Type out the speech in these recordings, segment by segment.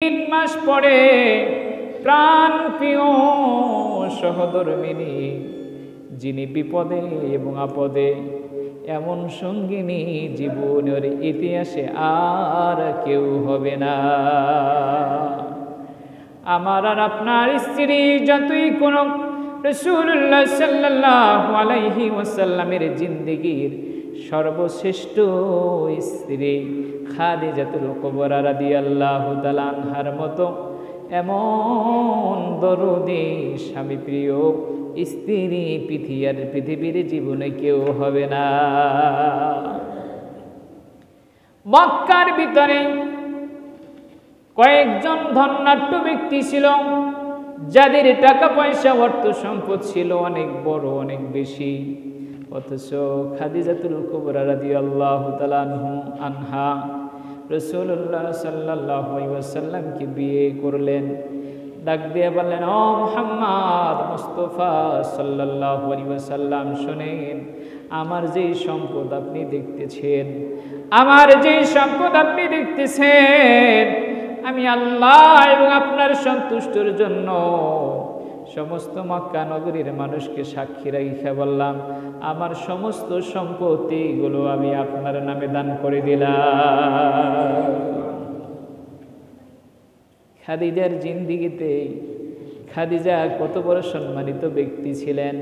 3 মাস পরে প্রাণ প্রিয় সহধর্মিনী, যিনি বিপদে এবং আপদে এমন সঙ্গিনী জীবনের ইতিহাসে আর কেউ হবে না। আমার আর আপনার স্ত্রী যতই কোন রাসূলুল্লাহ সাল্লাল্লাহু আলাইহি ওয়াসাল্লামের জিন্দেগীর সর্বশ্রেষ্ঠ স্ত্রী খাদিজাতুল কুবরা রাদিয়াল্লাহু তাআলা আনহার মতো এমন দরদি স্বামী প্রিয় স্ত্রী পৃথিবীর জীবনে কেউ হবে না। মক্কার ভিতরে কয়েকজন ধনাঢ্য ব্যক্তি ছিল, যাদের টাকা পয়সা অর্থ সম্পদ ছিল অনেক বড়, অনেক বেশি। অথচ খাদিজাতুল কুবরা রাদিয়াল্লাহু তাআলা আনহা রাসূলুল্লাহ সাল্লাল্লাহু আলাইহি ওয়াসাল্লামকে বিয়ে করলেন। ডাক দিয়ে বললেন, ও মুহাম্মদ মুস্তাফা সাল্লাল্লাহু আলাইহি ওয়াসাল্লাম, শুনেন, আমার যে সম্পদ আপনি দেখতেছেন, আমি আল্লাহ এবং আপনার সন্তুষ্টির জন্য সমস্ত মক্কা নগরীর মানুষকে সাক্ষী রেখে বললাম, আমার সমস্ত সম্পত্তিগুলো আমি আপনার নামে দান করে দিলাম। খাদিজার জিন্দেগিতে খাদিজা কত বড় সম্মানিত ব্যক্তি ছিলেন।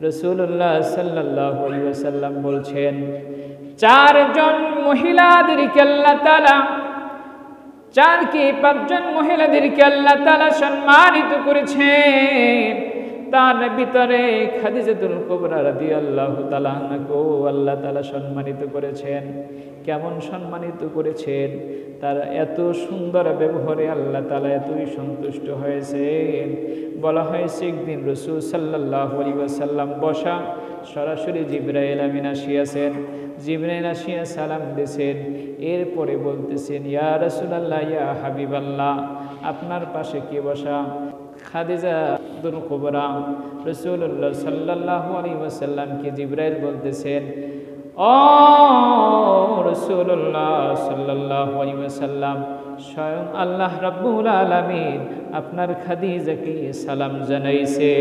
রাসূলুল্লাহ সাল্লাল্লাহু আলাইহি ওয়াসাল্লাম বলছেন, 4 জন মহিলাদেরকে আল্লাহ তাআলা 5 জন মহিলাদেরকে আল্লাহ তাআলা সম্মানিত করেছেন। তার ভিতরে খাদিজাতুল কুবরা রাদিয়াল্লাহু তাআলা আনহাকে আল্লাহ তাআলা সম্মানিত করেছেন। কেমন সম্মানিত করেছেন? তার এত সুন্দর ব্যবহারে আল্লাহ তাআলা এতই সন্তুষ্ট হয়েছেন। বলা হয়েছে, একদিন রাসূল সাল্লাল্লাহু আলাইহি ওয়াসাল্লাম বসা, সরাসরি জিবরাইল আমিন আসিয়াছেন। জিবরাইল আসিয়া সালাম দিয়েছেন, এরপরে বলতেছেন, ইয়া রাসূলুল্লাহ, ইয়া হাবিবাল্লাহ, আপনার পাশে কে বসা? খাদিজাতুল কুবরা। রাসূলুল্লাহ সাল্লাল্লাহু আলাইহি ওয়াসাল্লামকে জিবরাইল বলতেছেন, ও রাসূলুল্লাহ সাল্লাল্লাহু আলাইহি ওয়াসাল্লাম, স্বয়ং আল্লাহ রাব্বুল আলামিন আপনার খাদিজাকে সালাম জানাইছে।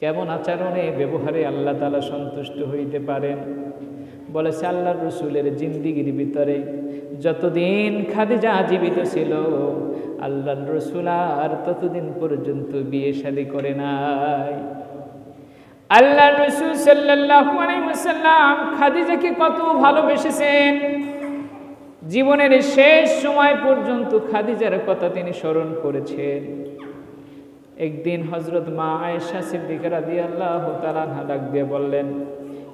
কেমন আচরণে ব্যবহারে আল্লাহ তাআলা সন্তুষ্ট হইতে পারেন? বলেছে, আল্লাহর রাসূলের জিন্দেগীর ভিতরে যতদিন খাদিজা জীবিত ছিল, আল্লাহর রাসূল আর ততদিন পর্যন্ত বিয়ে শাদী করে নাই। আল্লাহর রাসূল সাল্লাল্লাহু আলাইহি ওয়াসাল্লাম খাদিজাকে কত ভালোবেসেছেন। জীবনের শেষ সময় পর্যন্ত খাদিজার কথা তিনি স্মরণ করেছেন। একদিন হযরত মা আয়েশা সিদ্দিকা রাদিয়াল্লাহু তাআলা আনহা ডাক দিয়ে বললেন,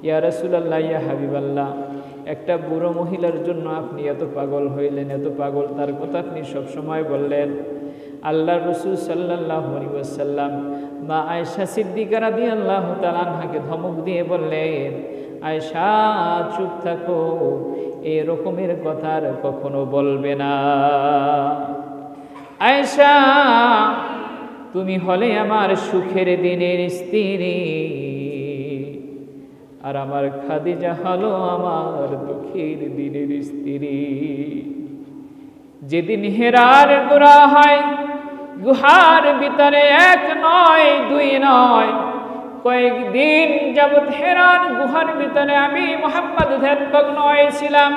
ইয়া রাসূলুল্লাহ, ইয়া হাবিবাল্লাহ, একটা বুড়ো মহিলার জন্য আপনি এত পাগল হইলেন, এত পাগল, তার কথা আপনি সব সময় বললেন। আল্লাহর রাসূল সাল্লাল্লাহু আলাইহি ওয়াসাল্লাম মা আয়েশা সিদ্দিকা রাদিয়াল্লাহু তাআলা আনহাকে ধমক দিয়ে বললেন, আয়েশা চুপ থাকো, এই রকমের কথা আর কখনো বলবে না। আয়েশা, তুমি হলে আমার সুখের দিনের স্ত্রী, আর আমার খাদিজা হলো আমার দুঃখের দিনের স্ত্রী। যেদিন হেরার গুহা হয়, গুহার ভিতরে 1 নয় 2 নয়, কয়েকদিন যাবৎ হেরার গুহার ভিতরে আমি মুহাম্মদ ধ্যানমগ্ন হয়েছিলাম।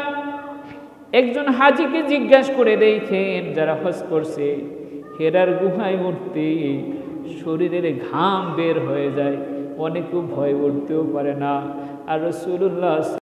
একজন হাজীকে জিজ্ঞাসা করে দেখেন, যারা হজ করছে, হেরার গুহায় উঠতে শরীরের ঘাম বের হয়ে যায়, অনেকেও ভয় উঠতেও পারে না। আর রাসূলুল্লাহ